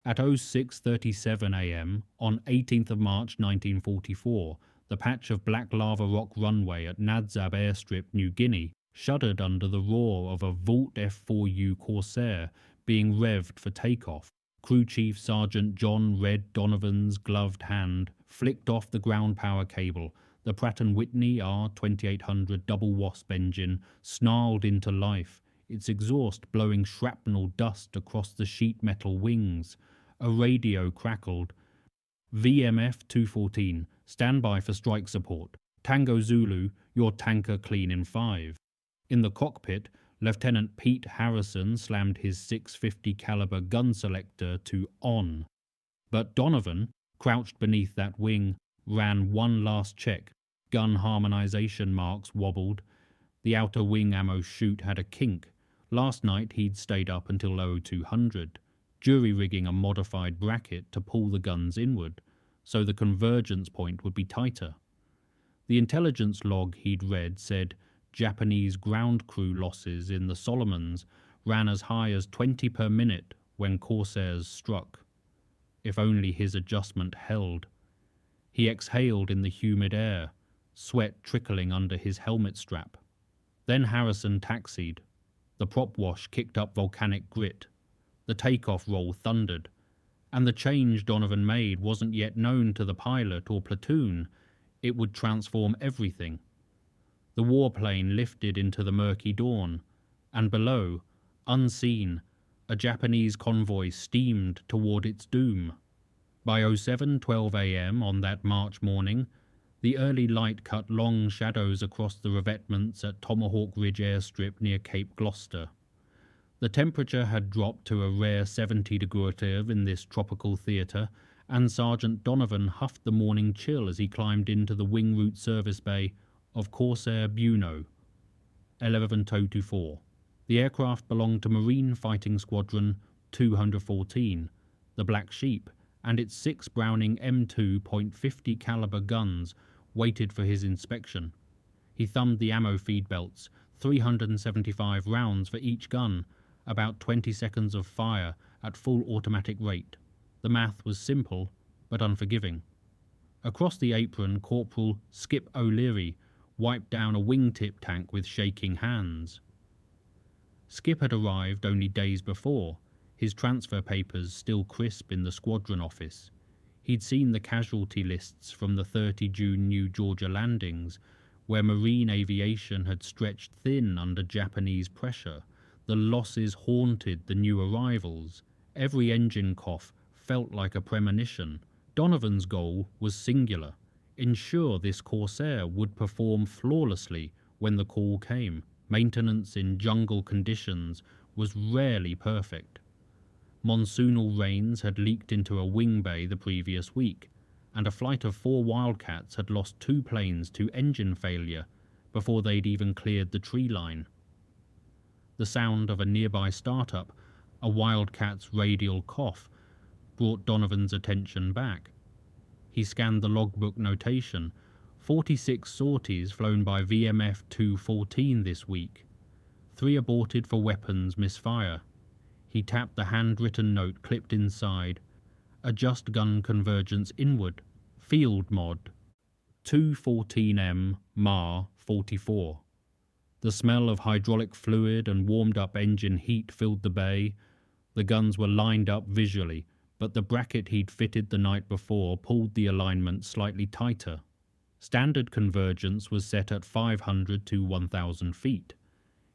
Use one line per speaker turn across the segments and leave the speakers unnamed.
At 06:37 am on 18th of March 1944, the patch of black lava rock runway at Nadzab airstrip, New Guinea, shuddered under the roar of a Vault F4U Corsair being revved for takeoff. Crew Chief Sergeant John Red Donovan's gloved hand flicked off the ground power cable. The Pratt & Whitney R2800 double wasp engine snarled into life, its exhaust blowing shrapnel dust across the sheet metal wings. A radio crackled. VMF 214, stand by for strike support. Tango Zulu, your tanker clean in 5. In the cockpit, Lieutenant Pete Harrison slammed his 650 caliber gun selector to on. But Donovan, crouched beneath that wing, ran one last check. Gun harmonization marks wobbled. The outer wing ammo chute had a kink. Last night he'd stayed up until 0200, jury-rigging a modified bracket to pull the guns inward, so the convergence point would be tighter. The intelligence log he'd read said Japanese ground crew losses in the Solomons ran as high as 20 per minute when Corsairs struck. If only his adjustment held. He exhaled in the humid air, sweat trickling under his helmet strap. Then Harrison taxied. The prop wash kicked up volcanic grit. The takeoff roll thundered, and the change Donovan made wasn't yet known to the pilot or platoon. It would transform everything. The warplane lifted into the murky dawn, and below, unseen, a Japanese convoy steamed toward its doom. By 07:12 am on that March morning, the early light cut long shadows across the revetments at Tomahawk Ridge airstrip near Cape Gloucester. The temperature had dropped to a rare 70 degrees in this tropical theatre, and Sergeant Donovan huffed the morning chill as he climbed into the wing route service bay of Corsair Buno, 11024. The aircraft belonged to Marine Fighting Squadron 214, the Black Sheep, and its 6 Browning M2.50 caliber guns waited for his inspection. He thumbed the ammo feed belts, 375 rounds for each gun, about 20 seconds of fire at full automatic rate. The math was simple, but unforgiving. Across the apron, Corporal Skip O'Leary wiped down a wingtip tank with shaking hands. Skip had arrived only days before, his transfer papers still crisp in the squadron office. He'd seen the casualty lists from the 30 June New Georgia landings, where Marine aviation had stretched thin under Japanese pressure. The losses haunted the new arrivals. Every engine cough felt like a premonition. Donovan's goal was singular: ensure this Corsair would perform flawlessly when the call came. Maintenance in jungle conditions was rarely perfect. Monsoonal rains had leaked into a wing bay the previous week, and a flight of 4 Wildcats had lost 2 planes to engine failure before they'd even cleared the tree line. The sound of a nearby startup, a Wildcat's radial cough, brought Donovan's attention back. He scanned the logbook notation. 46 sorties flown by VMF 214 this week. 3 aborted for weapons misfire. He tapped the handwritten note clipped inside. Adjust gun convergence inward. Field mod. 214M MAR 44. The smell of hydraulic fluid and warmed-up engine heat filled the bay. The guns were lined up visually, but the bracket he'd fitted the night before pulled the alignment slightly tighter. Standard convergence was set at 500 to 1,000 feet.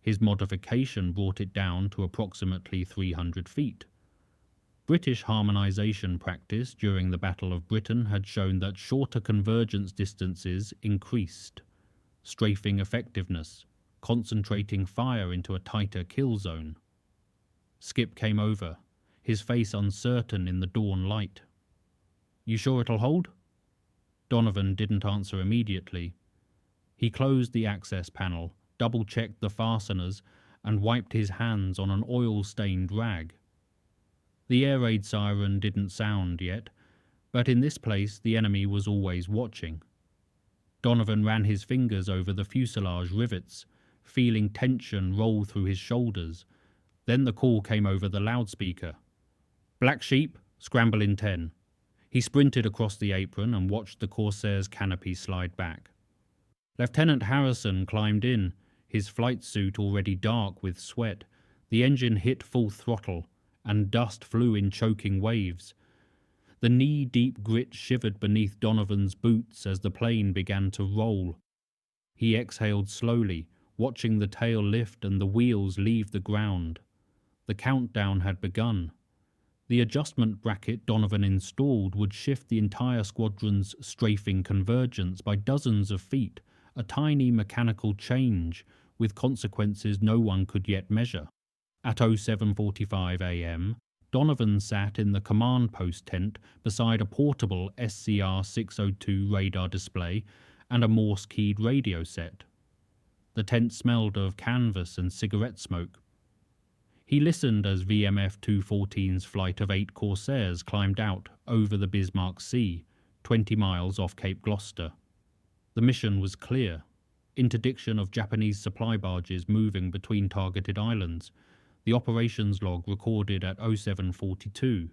His modification brought it down to approximately 300 feet. British harmonization practice during the Battle of Britain had shown that shorter convergence distances increased strafing effectiveness, concentrating fire into a tighter kill zone. Skip came over, his face uncertain in the dawn light. "You sure it'll hold?" Donovan didn't answer immediately. He closed the access panel, double-checked the fasteners, and wiped his hands on an oil-stained rag. The air raid siren didn't sound yet, but in this place the enemy was always watching. Donovan ran his fingers over the fuselage rivets, feeling tension roll through his shoulders. Then the call came over the loudspeaker. "Black Sheep, Scramble in 10. He sprinted across the apron and watched the Corsair's canopy slide back. Lieutenant Harrison climbed in, his flight suit already dark with sweat. The engine hit full throttle, and dust flew in choking waves. The knee-deep grit shivered beneath Donovan's boots as the plane began to roll. He exhaled slowly, watching the tail lift and the wheels leave the ground. The countdown had begun. The adjustment bracket Donovan installed would shift the entire squadron's strafing convergence by dozens of feet, a tiny mechanical change with consequences no one could yet measure. At 07:45 a.m., Donovan sat in the command post tent beside a portable SCR-602 radar display and a Morse-keyed radio set. The tent smelled of canvas and cigarette smoke. He listened as VMF 214's flight of 8 Corsairs climbed out over the Bismarck Sea, 20 miles off Cape Gloucester. The mission was clear: interdiction of Japanese supply barges moving between targeted islands. The operations log recorded at 07:42.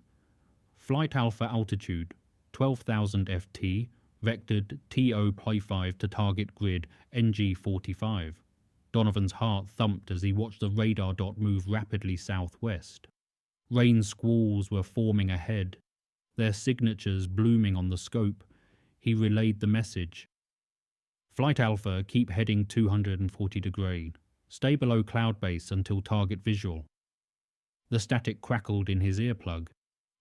Flight Alpha altitude, 12,000 FT, vectored TO.5 to target grid NG45. Donovan's heart thumped as he watched the radar dot move rapidly southwest. Rain squalls were forming ahead, their signatures blooming on the scope. He relayed the message. Flight Alpha, keep heading 240 degree. Stay below cloud base until target visual. The static crackled in his earplug,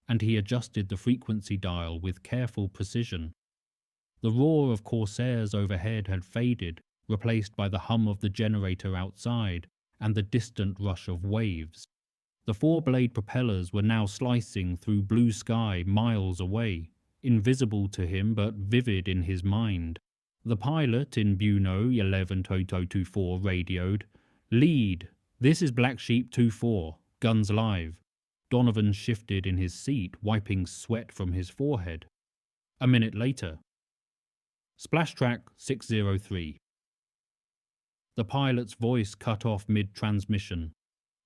and he adjusted the frequency dial with careful precision. The roar of Corsairs overhead had faded, replaced by the hum of the generator outside and the distant rush of waves. The four-blade propellers were now slicing through blue sky miles away, invisible to him but vivid in his mind. The pilot in Buno 11-Toto-24 radioed, "Lead, this is Black Sheep 2-4, guns live." Donovan shifted in his seat, wiping sweat from his forehead. A minute later. Splash track 603. The pilot's voice cut off mid-transmission.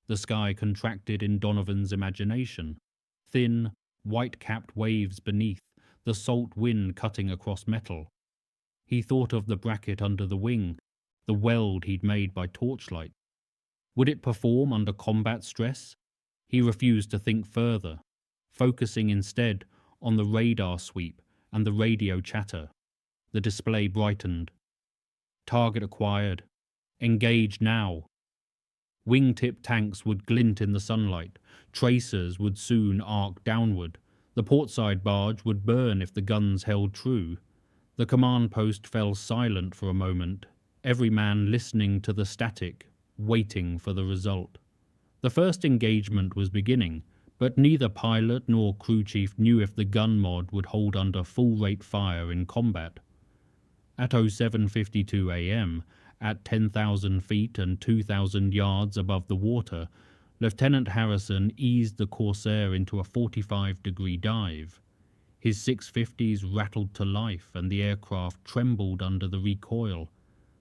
The sky contracted in Donovan's imagination. Thin, white-capped waves beneath, the salt wind cutting across metal. He thought of the bracket under the wing, the weld he'd made by torchlight. Would it perform under combat stress? He refused to think further, focusing instead on the radar sweep and the radio chatter. The display brightened. Target acquired. Engage now. Wingtip tanks would glint in the sunlight. Tracers would soon arc downward. The portside barge would burn if the guns held true. The command post fell silent for a moment, every man listening to the static, waiting for the result. The first engagement was beginning, but neither pilot nor crew chief knew if the gun mod would hold under full-rate fire in combat. At 07:52 a.m., at 10,000 feet and 2,000 yards above the water, Lieutenant Harrison eased the Corsair into a 45-degree dive. His 650s rattled to life and the aircraft trembled under the recoil.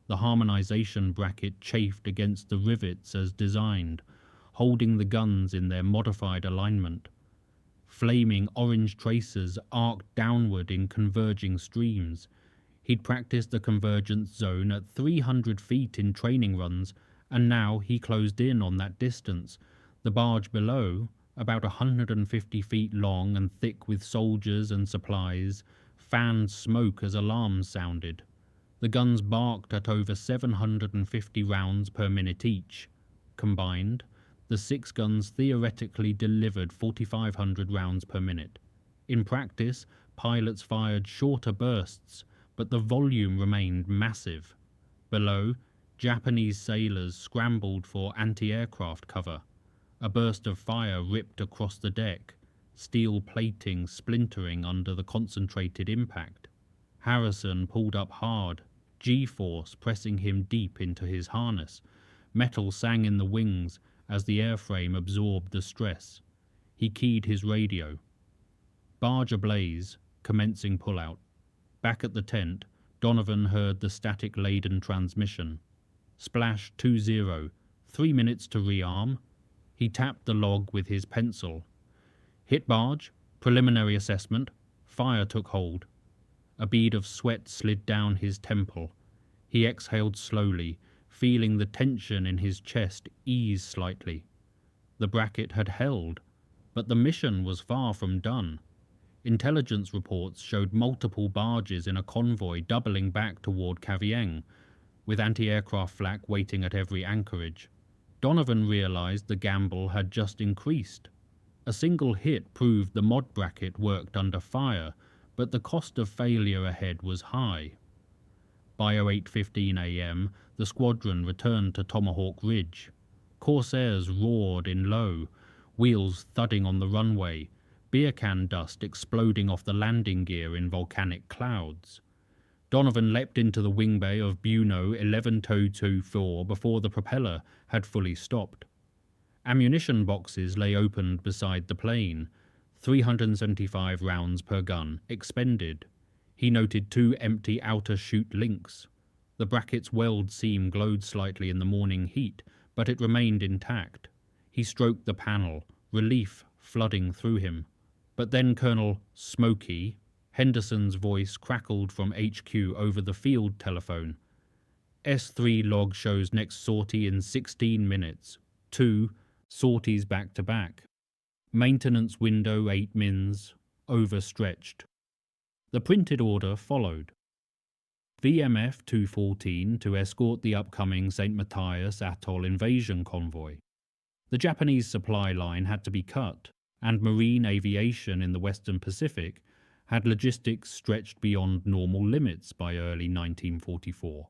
The harmonization bracket chafed against the rivets as designed, holding the guns in their modified alignment. Flaming orange tracers arced downward in converging streams. He'd practiced the convergence zone at 300 feet in training runs, and now he closed in on that distance. The barge below, about 150 feet long and thick with soldiers and supplies, fanned smoke as alarms sounded. The guns barked at over 750 rounds per minute each. Combined, the 6 guns theoretically delivered 4,500 rounds per minute. In practice, pilots fired shorter bursts, but the volume remained massive. Below, Japanese sailors scrambled for anti-aircraft cover. A burst of fire ripped across the deck, steel plating splintering under the concentrated impact. Harrison pulled up hard, G-force pressing him deep into his harness. Metal sang in the wings as the airframe absorbed the stress. He keyed his radio. Barge ablaze, commencing pullout. Back at the tent, Donovan heard the static-laden transmission. Splash 20, 3 minutes to rearm. He tapped the log with his pencil. Hit barge, Preliminary assessment. Fire took hold. A bead of sweat slid down his temple. He exhaled slowly, feeling the tension in his chest ease slightly. The bracket had held, but the mission was far from done. Intelligence reports showed multiple barges in a convoy doubling back toward Cavien, with anti-aircraft flak waiting at every anchorage. Donovan realized the gamble had just increased. A single hit proved the mod bracket worked under fire, but the cost of failure ahead was high. By 08:15 a.m., the squadron returned to Tomahawk Ridge. Corsairs roared in low, wheels thudding on the runway, beer can dust exploding off the landing gear in volcanic clouds. Donovan leapt into the wing bay of Buno 11224 before the propeller had fully stopped. Ammunition boxes lay opened beside the plane, 375 rounds per gun, expended. He noted 2 empty outer chute links. The bracket's weld seam glowed slightly in the morning heat, but it remained intact. He stroked the panel, relief flooding through him. But then Colonel Smokey Henderson's voice crackled from HQ over the field telephone. S3 log shows next sortie in 16 minutes. 2 sorties back to back. Maintenance window 8 mins, overstretched. The printed order followed. VMF 214 to escort the upcoming St. Matthias Atoll invasion convoy. The Japanese supply line had to be cut, and marine aviation in the Western Pacific had logistics stretched beyond normal limits by early 1944.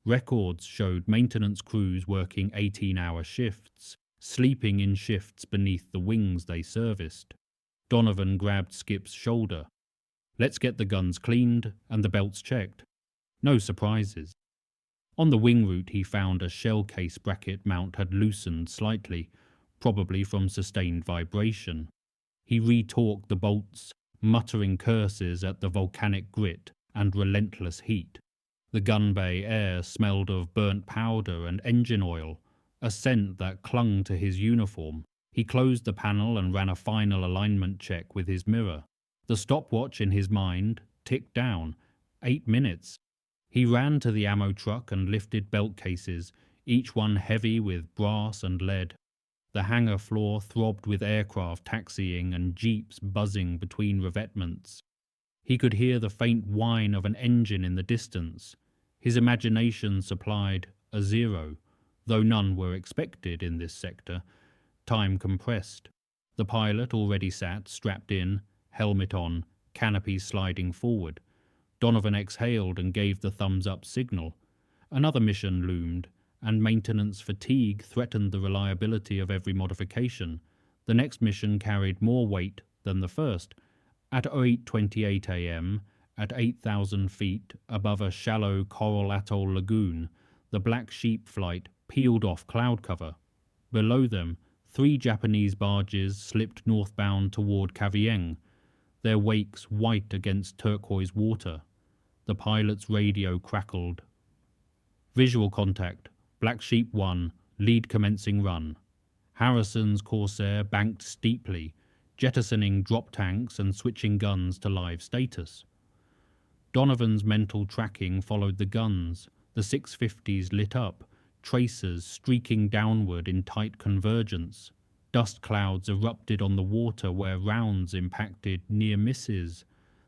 Records showed maintenance crews working 18-hour shifts, sleeping in shifts beneath the wings they serviced. Donovan grabbed Skip's shoulder. "Let's get the guns cleaned and the belts checked. No surprises." On the wing route he found a shell case bracket mount had loosened slightly, probably from sustained vibration. He retorqued the bolts, muttering curses at the volcanic grit and relentless heat. The gun bay air smelled of burnt powder and engine oil, a scent that clung to his uniform. He closed the panel and ran a final alignment check with his mirror. The stopwatch in his mind ticked down. 8 minutes. He ran to the ammo truck and lifted belt cases, each one heavy with brass and lead. The hangar floor throbbed with aircraft taxiing and jeeps buzzing between revetments. He could hear the faint whine of an engine in the distance. His imagination supplied a zero, though none were expected in this sector. Time compressed. The pilot already sat, strapped in, helmet on, canopy sliding forward. Donovan exhaled and gave the thumbs-up signal. Another mission loomed, and maintenance fatigue threatened the reliability of every modification. The next mission carried more weight than the first. At 08:28 a.m., at 8,000 feet above a shallow coral atoll lagoon, the Black Sheep flight peeled off cloud cover. Below them, 3 Japanese barges slipped northbound toward Cavien, their wakes white against turquoise water. The pilot's radio crackled. "Visual contact. Black Sheep 1, lead commencing run." Harrison's Corsair banked steeply, jettisoning drop tanks and switching guns to live status. Donovan's mental tracking followed the guns. The 650s lit up, tracers streaking downward in tight convergence. Dust clouds erupted on the water where rounds impacted near misses.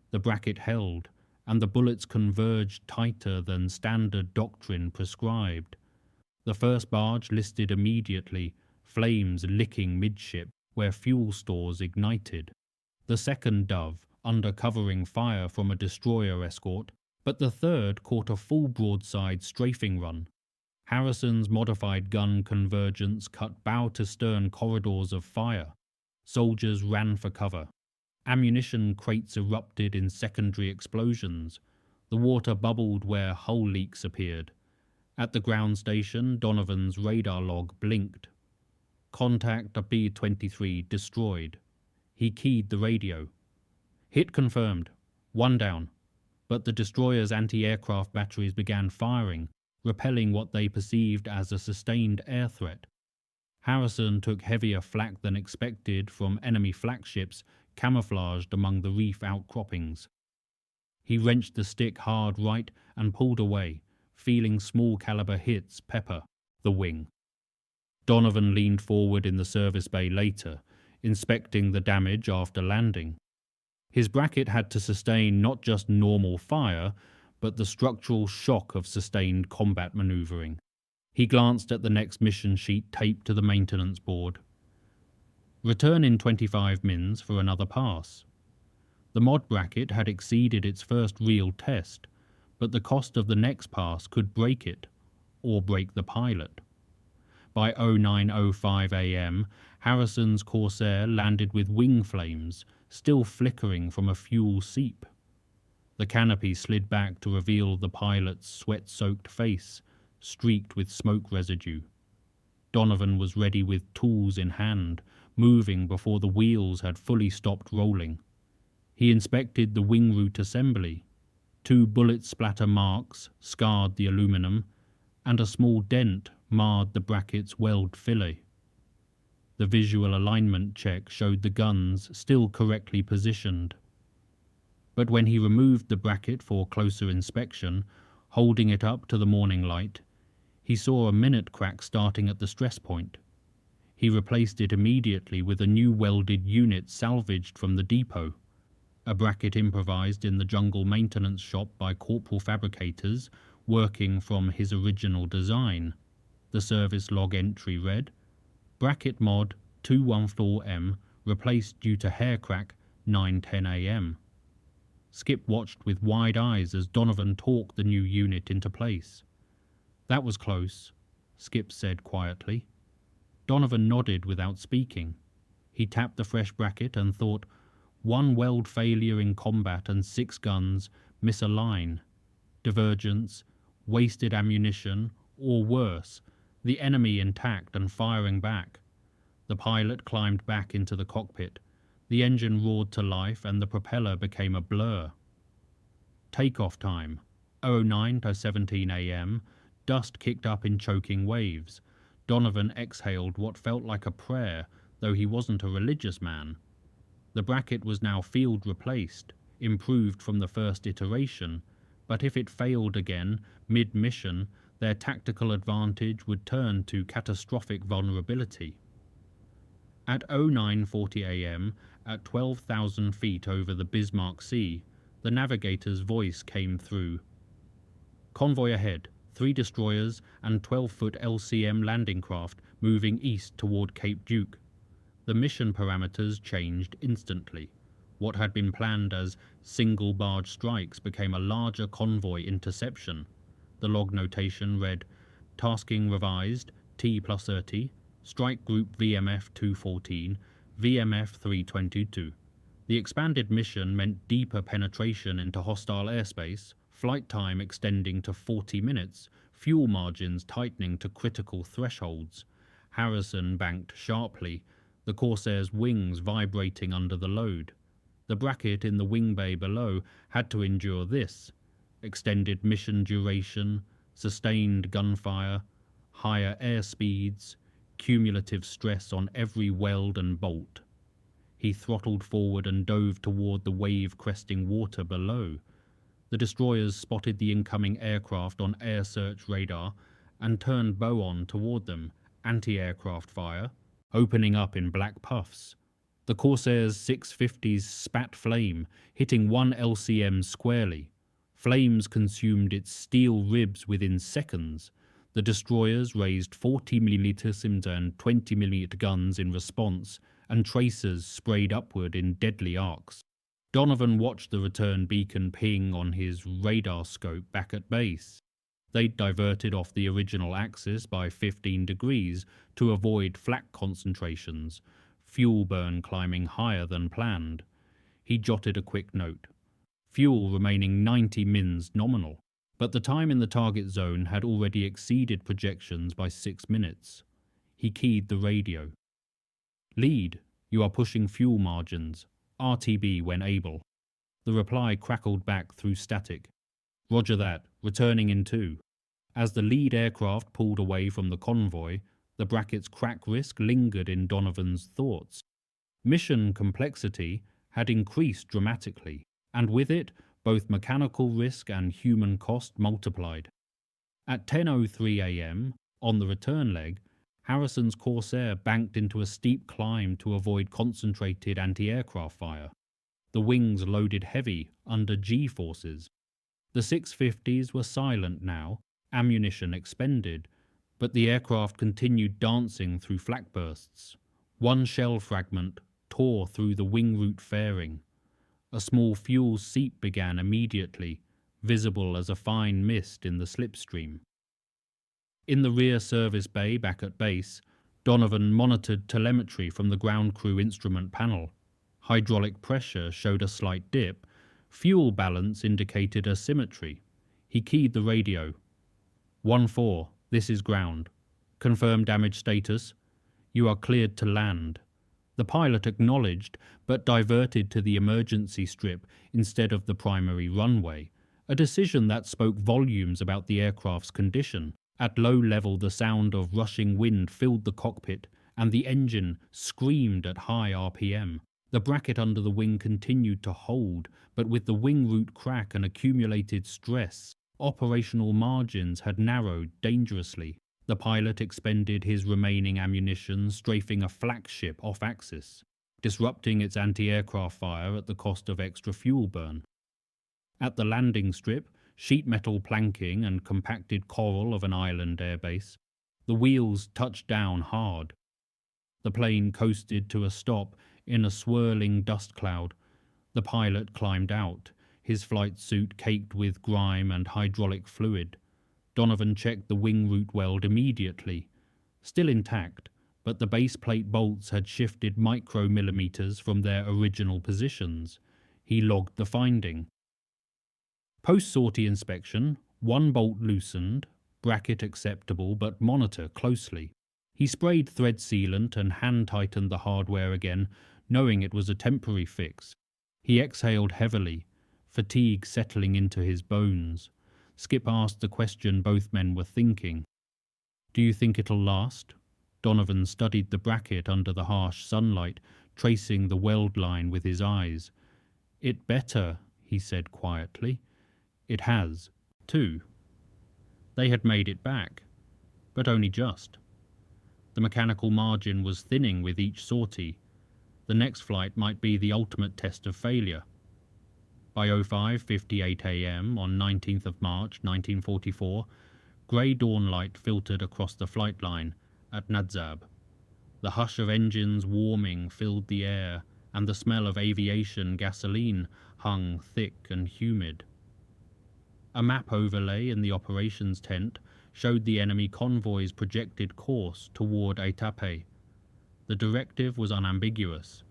The bracket held, and the bullets converged tighter than standard doctrine prescribed. The first barge listed immediately, flames licking midship where fuel stores ignited. The second dove, under covering fire from a destroyer escort, but the third caught a full broadside strafing run. Harrison's modified gun convergence cut bow-to-stern corridors of fire. Soldiers ran for cover. Ammunition crates erupted in secondary explosions. The water bubbled where hull leaks appeared. At the ground station, Donovan's radar log blinked. "Contact B-23 destroyed." He keyed the radio. "Hit confirmed. 1 down." But the destroyer's anti-aircraft batteries began firing, repelling what they perceived as a sustained air threat. Harrison took heavier flak than expected from enemy flagships camouflaged among the reef outcroppings. He wrenched the stick hard right and pulled away, feeling small caliber hits pepper the wing. Donovan leaned forward in the service bay later, inspecting the damage after landing. His bracket had to sustain not just normal fire, but the structural shock of sustained combat maneuvering. He glanced at the next mission sheet taped to the maintenance board. Return in 25 mins for another pass. The mod bracket had exceeded its first real test, but the cost of the next pass could break it, or break the pilot. By 09:05 a.m., Harrison's Corsair landed with wing flames still flickering from a fuel seep. The canopy slid back to reveal the pilot's sweat-soaked face, streaked with smoke residue. Donovan was ready with tools in hand, moving before the wheels had fully stopped rolling. He inspected the wing root assembly. 2 bullet splatter marks scarred the aluminum, and a small dent marred the bracket's weld fillet. The visual alignment check showed the guns still correctly positioned. But when he removed the bracket for closer inspection, holding it up to the morning light, he saw a minute crack starting at the stress point. He replaced it immediately with a new welded unit salvaged from the depot, a bracket improvised in the jungle maintenance shop by corporal fabricators working from his original design. The service log entry read, "Bracket mod 214M replaced due to hair crack 9:10 a.m. Skip watched with wide eyes as Donovan torqued the new unit into place. "That was close," Skip said quietly. Donovan nodded without speaking. He tapped the fresh bracket and thought, 1 weld failure in combat and 6 guns misalign. Divergence, wasted ammunition, or worse, the enemy intact and firing back. The pilot climbed back into the cockpit. The engine roared to life and the propeller became a blur. Takeoff time, 09:17 a.m. Dust kicked up in choking waves. Donovan exhaled what felt like a prayer, though he wasn't a religious man. The bracket was now field replaced, improved from the first iteration, but if it failed again, mid-mission, their tactical advantage would turn to catastrophic vulnerability. At 09:40 a.m., at 12,000 feet over the Bismarck Sea, the navigator's voice came through. "Convoy ahead, 3 destroyers and 12-foot LCM landing craft moving east toward Cape Duke." The mission parameters changed instantly. What had been planned as single barge strikes became a larger convoy interception. The log notation read, "Tasking revised, T+30, strike group VMF 214, VMF 322. The expanded mission meant deeper penetration into hostile airspace, flight time extending to 40 minutes, fuel margins tightening to critical thresholds." Harrison banked sharply, the Corsair's wings vibrating under the load. The bracket in the wing bay below had to endure this: extended mission duration, sustained gunfire, higher air speeds, cumulative stress on every weld and bolt. He throttled forward and dove toward the wave-cresting water below. The destroyers spotted the incoming aircraft on air search radar and turned bow on toward them, anti-aircraft fire, opening up in black puffs. The Corsair's 650s spat flame, hitting 1 LCM squarely. Flames consumed its steel ribs within seconds. The destroyers raised 40mm Simsa and 20mm guns in response, and tracers sprayed upward in deadly arcs. Donovan watched the return beacon ping on his radar scope back at base. They'd diverted off the original axis by 15 degrees to avoid flak concentrations, fuel burn climbing higher than planned. He jotted a quick note. Fuel remaining 90 mins nominal, but the time in the target zone had already exceeded projections by 6 minutes. He keyed the radio. "Lead, you are pushing fuel margins. RTB when able." The reply crackled back through static. "Roger that, returning in 2. As the lead aircraft pulled away from the convoy, the bracket's crack risk lingered in Donovan's thoughts. Mission complexity had increased dramatically, and with it, both mechanical risk and human cost multiplied. At 10:03 a.m., on the return leg, Harrison's Corsair banked into a steep climb to avoid concentrated anti-aircraft fire. The wings loaded heavy under G-forces. The 650s were silent now, ammunition expended, but the aircraft continued dancing through flak bursts. One shell fragment tore through the wing root fairing. A small fuel seep began immediately, visible as a fine mist in the slipstream. In the rear service bay back at base, Donovan monitored telemetry from the ground crew instrument panel. Hydraulic pressure showed a slight dip. Fuel balance indicated asymmetry. He keyed the radio. 1-4, this is ground. Confirm damage status. You are cleared to land. The pilot acknowledged, but diverted to the emergency strip instead of the primary runway, a decision that spoke volumes about the aircraft's condition. At low level, the sound of rushing wind filled the cockpit, and the engine screamed at high RPM. The bracket under the wing continued to hold, but with the wing root crack and accumulated stress, operational margins had narrowed dangerously. The pilot expended his remaining ammunition, strafing a flagship off-axis, disrupting its anti-aircraft fire at the cost of extra fuel burn. At the landing strip, sheet metal planking and compacted coral of an island airbase, the wheels touched down hard. The plane coasted to a stop in a swirling dust cloud. The pilot climbed out, his flight suit caked with grime and hydraulic fluid. Donovan checked the wing root weld immediately. Still intact, but the base plate bolts had shifted micromillimeters from their original positions. He logged the finding. Post-sortie inspection, one bolt loosened, bracket acceptable but monitor closely. He sprayed thread sealant and hand-tightened the hardware again, knowing it was a temporary fix. He exhaled heavily, fatigue settling into his bones. Skip asked the question both men were thinking. Do you think it'll last? Donovan studied the bracket under the harsh sunlight, tracing the weld line with his eyes. It better, he said quietly. It has, too. They had made it back, but only just. The mechanical margin was thinning with each sortie. The next flight might be the ultimate test of failure. By 05:58 a.m. on 19th of March 1944, grey dawnlight filtered across the flight line at Nadzab. The hush of engines warming filled the air, and the smell of aviation gasoline hung thick and humid. A map overlay in the operations tent showed the enemy convoy's projected course toward Etape. The directive was unambiguous.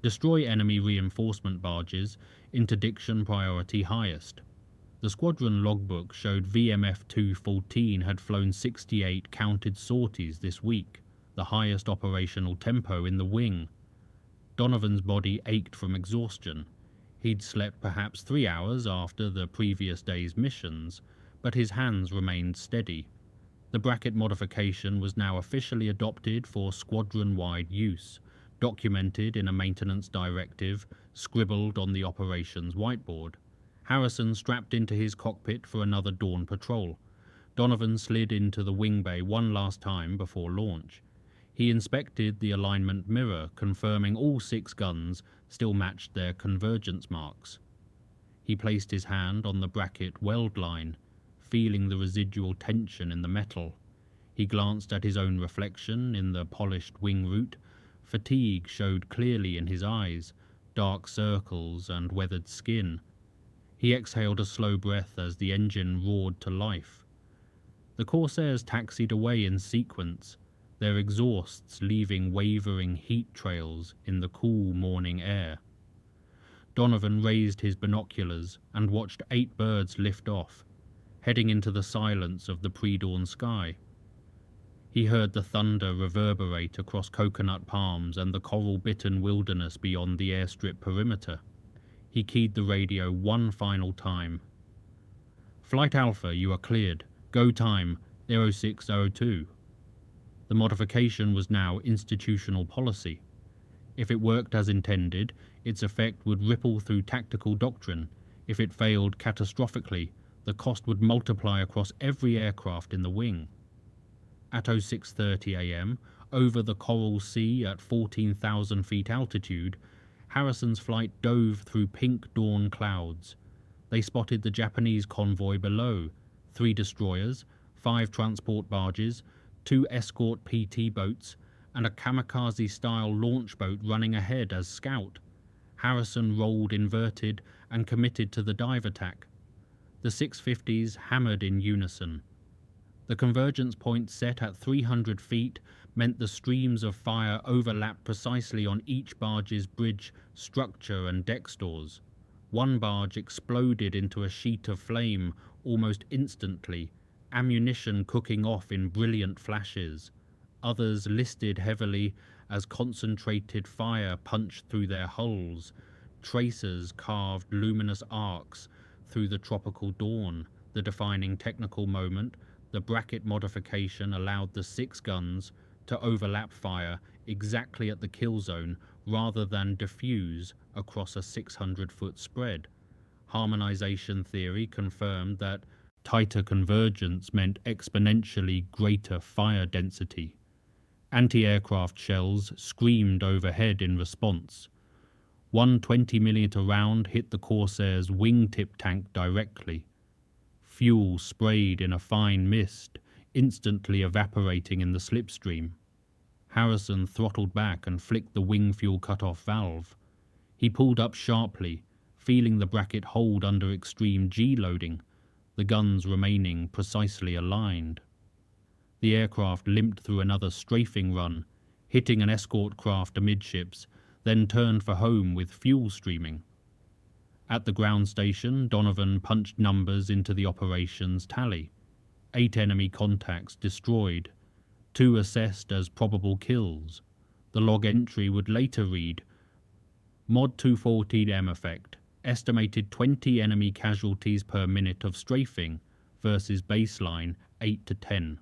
Destroy enemy reinforcement barges, interdiction priority highest. The squadron logbook showed VMF 214 had flown 68 counted sorties this week, the highest operational tempo in the wing. Donovan's body ached from exhaustion. He'd slept perhaps 3 hours after the previous day's missions, but his hands remained steady. The bracket modification was now officially adopted for squadron-wide use, documented in a maintenance directive, scribbled on the operations whiteboard. Harrison strapped into his cockpit for another dawn patrol. Donovan slid into the wing bay one last time before launch. He inspected the alignment mirror, confirming all 6 guns still matched their convergence marks. He placed his hand on the bracket weld line, feeling the residual tension in the metal. He glanced at his own reflection in the polished wing root. Fatigue showed clearly in his eyes, dark circles and weathered skin. He exhaled a slow breath as the engine roared to life. The Corsairs taxied away in sequence, their exhausts leaving wavering heat trails in the cool morning air. Donovan raised his binoculars and watched 8 birds lift off, heading into the silence of the pre-dawn sky. He heard the thunder reverberate across coconut palms and the coral-bitten wilderness beyond the airstrip perimeter. He keyed the radio one final time. Flight Alpha, you are cleared. Go time 0602. The modification was now institutional policy. If it worked as intended, Its effect would ripple through tactical doctrine. If it failed catastrophically, the cost would multiply across every aircraft in the wing. At 06:30 am, over the Coral Sea at 14,000 feet altitude, Harrison's flight dove through pink dawn clouds. They spotted the Japanese convoy below, 3 destroyers, 5 transport barges, 2 escort PT boats, and a kamikaze-style launch boat running ahead as scout. Harrison rolled inverted and committed to the dive attack. The 650s hammered in unison. The convergence point set at 300 feet meant the streams of fire overlapped precisely on each barge's bridge, structure and deck stores. One barge exploded into a sheet of flame almost instantly, ammunition cooking off in brilliant flashes. Others listed heavily as concentrated fire punched through their hulls. Tracers carved luminous arcs through the tropical dawn. The defining technical moment, the bracket modification, allowed the 6 guns to overlap fire exactly at the kill zone rather than diffuse across a 600-foot spread. Harmonization theory confirmed that tighter convergence meant exponentially greater fire density. Anti-aircraft shells screamed overhead in response. One 20mm round hit the Corsair's wingtip tank directly. Fuel sprayed in a fine mist, instantly evaporating in the slipstream. Harrison throttled back and flicked the wing fuel cut-off valve. He pulled up sharply, feeling the bracket hold under extreme G-loading, the guns remaining precisely aligned. The aircraft limped through another strafing run, hitting an escort craft amidships, then turned for home with fuel streaming. At the ground station, Donovan punched numbers into the operations tally. 8 enemy contacts destroyed, 2 assessed as probable kills. The log entry would later read, Mod 214M effect, estimated 20 enemy casualties per minute of strafing versus baseline 8 to 10.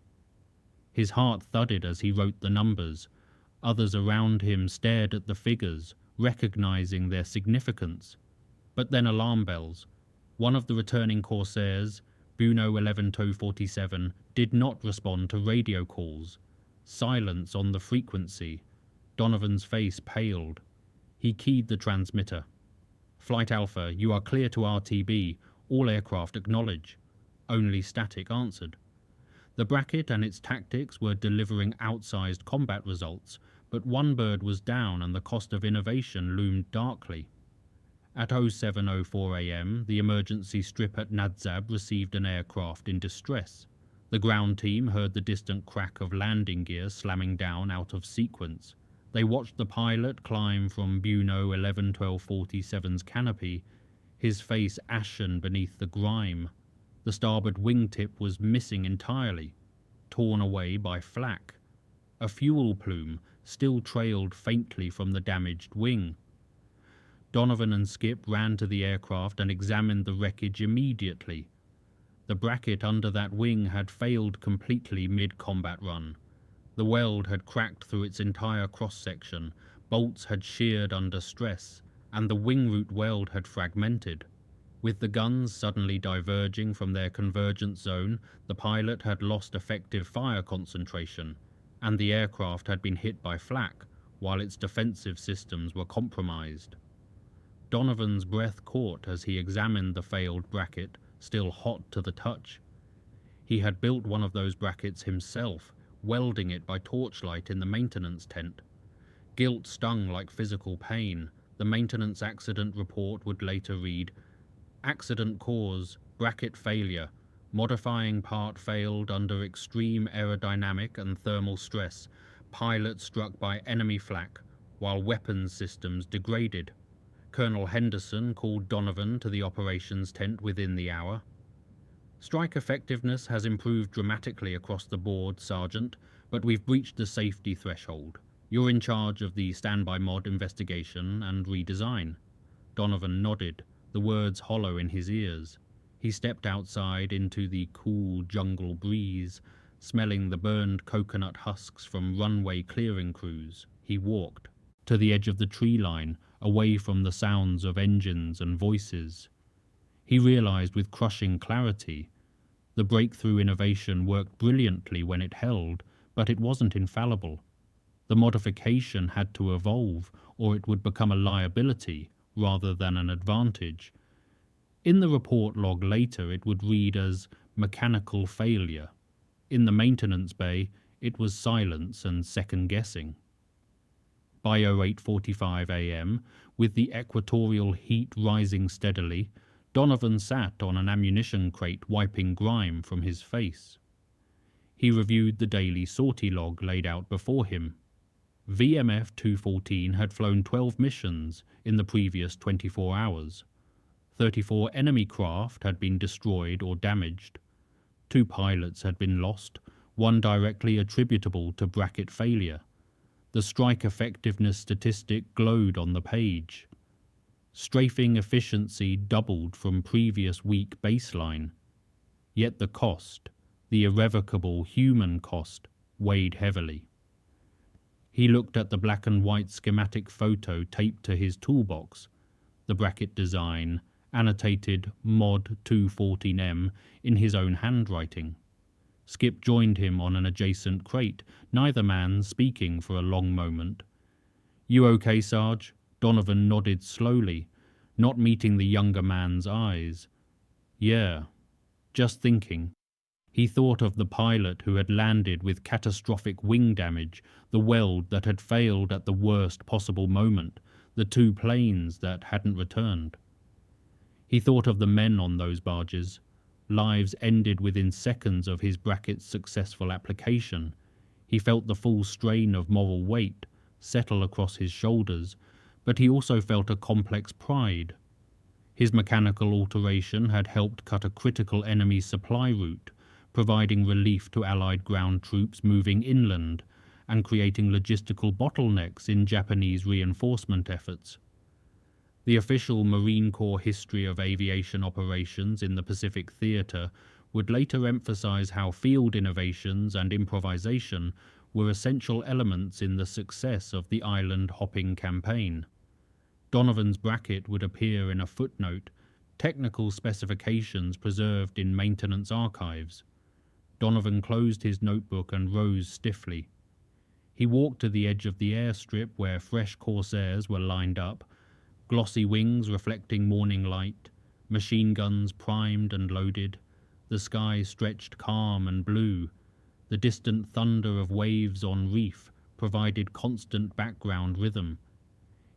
His heart thudded as he wrote the numbers. Others around him stared at the figures, recognizing their significance. But then alarm bells. One of the returning Corsairs, Buno 11 TOW 47, did not respond to radio calls. Silence on the frequency. Donovan's face paled. He keyed the transmitter. Flight Alpha, you are clear to RTB. All aircraft acknowledge. Only static answered. The bracket and its tactics were delivering outsized combat results, but one bird was down and the cost of innovation loomed darkly. At 07:04 am, the emergency strip at Nadzab received an aircraft in distress. The ground team heard the distant crack of landing gear slamming down out of sequence. They watched the pilot climb from Buno 11 12 47's canopy, his face ashen beneath the grime. The starboard wingtip was missing entirely, torn away by flak. A fuel plume still trailed faintly from the damaged wing. Donovan and Skip ran to the aircraft and examined the wreckage immediately. The bracket under that wing had failed completely mid-combat run. The weld had cracked through its entire cross-section, bolts had sheared under stress, and the wing root weld had fragmented. With the guns suddenly diverging from their convergence zone, the pilot had lost effective fire concentration, and the aircraft had been hit by flak, while its defensive systems were compromised. Donovan's breath caught as he examined the failed bracket, still hot to the touch. He had built one of those brackets himself, welding it by torchlight in the maintenance tent. Guilt stung like physical pain. The maintenance accident report would later read, Accident cause, bracket failure. Modifying part failed under extreme aerodynamic and thermal stress. Pilot struck by enemy flak, while weapons systems degraded. Colonel Henderson called Donovan to the operations tent within the hour. Strike effectiveness has improved dramatically across the board, Sergeant, but we've breached the safety threshold. You're in charge of the standby mod investigation and redesign. Donovan nodded, the words hollow in his ears. He stepped outside into the cool jungle breeze, smelling the burned coconut husks from runway clearing crews. He walked to the edge of the tree line, away from the sounds of engines and voices. He realized with crushing clarity, the breakthrough innovation worked brilliantly when it held, but it wasn't infallible. The modification had to evolve, or it would become a liability rather than an advantage. In the report log later, it would read as mechanical failure. In the maintenance bay, it was silence and second-guessing. By 08:45 a.m., with the equatorial heat rising steadily, Donovan sat on an ammunition crate wiping grime from his face. He reviewed the daily sortie log laid out before him. VMF 214 had flown 12 missions in the previous 24 hours. 34 enemy craft had been destroyed or damaged. 2 pilots had been lost, one directly attributable to bracket failure. The strike effectiveness statistic glowed on the page. Strafing efficiency doubled from previous week baseline. Yet the cost, the irrevocable human cost, weighed heavily. He looked at the black and white schematic photo taped to his toolbox, the bracket design, annotated Mod 214M in his own handwriting. Skip joined him on an adjacent crate, neither man speaking for a long moment. "You okay, Sarge?" Donovan nodded slowly, not meeting the younger man's eyes. "Yeah, just thinking." He thought of the pilot who had landed with catastrophic wing damage, the weld that had failed at the worst possible moment, the 2 planes that hadn't returned. He thought of the men on those barges. Lives ended within seconds of his bracket's successful application. He felt the full strain of moral weight settle across his shoulders, but he also felt a complex pride. His mechanical alteration had helped cut a critical enemy supply route, providing relief to Allied ground troops moving inland and creating logistical bottlenecks in Japanese reinforcement efforts. The official Marine Corps history of aviation operations in the Pacific Theater would later emphasize how field innovations and improvisation were essential elements in the success of the island-hopping campaign. Donovan's bracket would appear in a footnote, technical specifications preserved in maintenance archives. Donovan closed his notebook and rose stiffly. He walked to the edge of the airstrip where fresh Corsairs were lined up, glossy wings reflecting morning light, machine guns primed and loaded. The sky stretched calm and blue. The distant thunder of waves on reef provided constant background rhythm.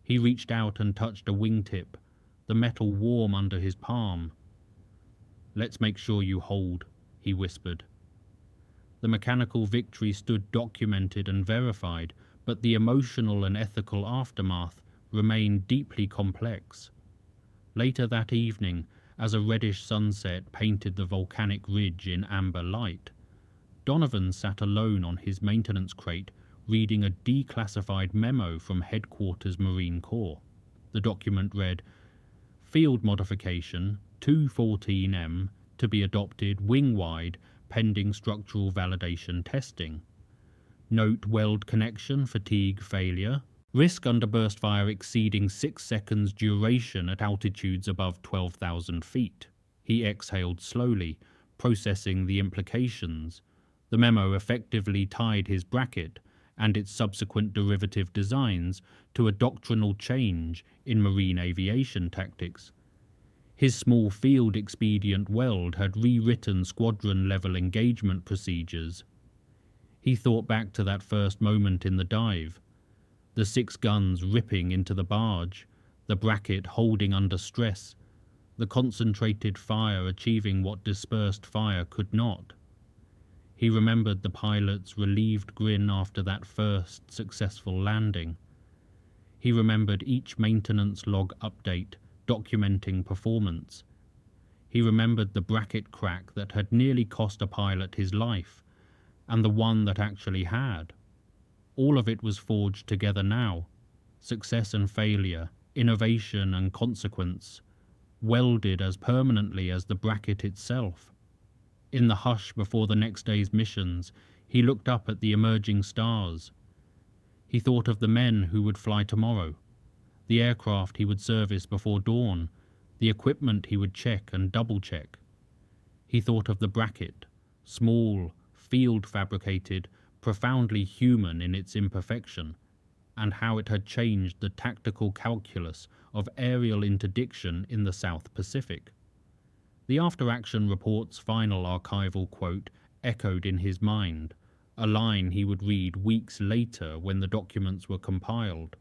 He reached out and touched a wingtip, the metal warm under his palm. "Let's make sure you hold," he whispered. The mechanical victory stood documented and verified, but the emotional and ethical aftermath remained deeply complex. Later that evening, as a reddish sunset painted the volcanic ridge in amber light, Donovan sat alone on his maintenance crate reading a declassified memo from Headquarters Marine Corps. The document read, "Field modification 214M to be adopted wing-wide pending structural validation testing. Note weld connection fatigue failure. Risk under burst fire exceeding 6 seconds duration at altitudes above 12,000 feet. He exhaled slowly, processing the implications. The memo effectively tied his bracket and its subsequent derivative designs to a doctrinal change in marine aviation tactics. His small field-expedient weld had rewritten squadron-level engagement procedures. He thought back to that first moment in the dive, the 6 guns ripping into the barge, the bracket holding under stress, the concentrated fire achieving what dispersed fire could not. He remembered the pilot's relieved grin after that first successful landing. He remembered each maintenance log update documenting performance. He remembered the bracket crack that had nearly cost a pilot his life, and the one that actually had. All of it was forged together now, success and failure, innovation and consequence, welded as permanently as the bracket itself. In the hush before the next day's missions, he looked up at the emerging stars. He thought of the men who would fly tomorrow, the aircraft he would service before dawn, the equipment he would check and double-check. He thought of the bracket, small, field-fabricated, profoundly human in its imperfection, and how it had changed the tactical calculus of aerial interdiction in the South Pacific. The after-action report's final archival quote echoed in his mind, a line he would read weeks later when the documents were compiled.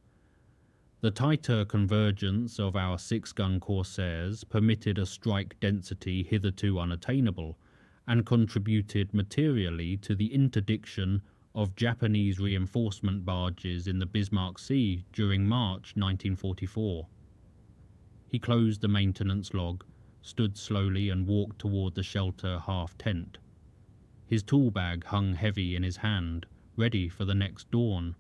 The tighter convergence of our 6-gun Corsairs permitted a strike density hitherto unattainable, and contributed materially to the interdiction of Japanese reinforcement barges in the Bismarck Sea during March 1944. He closed the maintenance log, stood slowly and walked toward the shelter half-tent. His tool bag hung heavy in his hand, ready for the next dawn.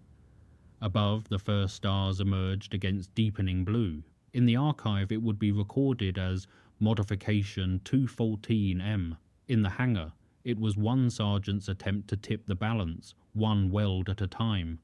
Above, the first stars emerged against deepening blue. In the archive it would be recorded as modification 214M. In the hangar, it was one sergeant's attempt to tip the balance, one weld at a time,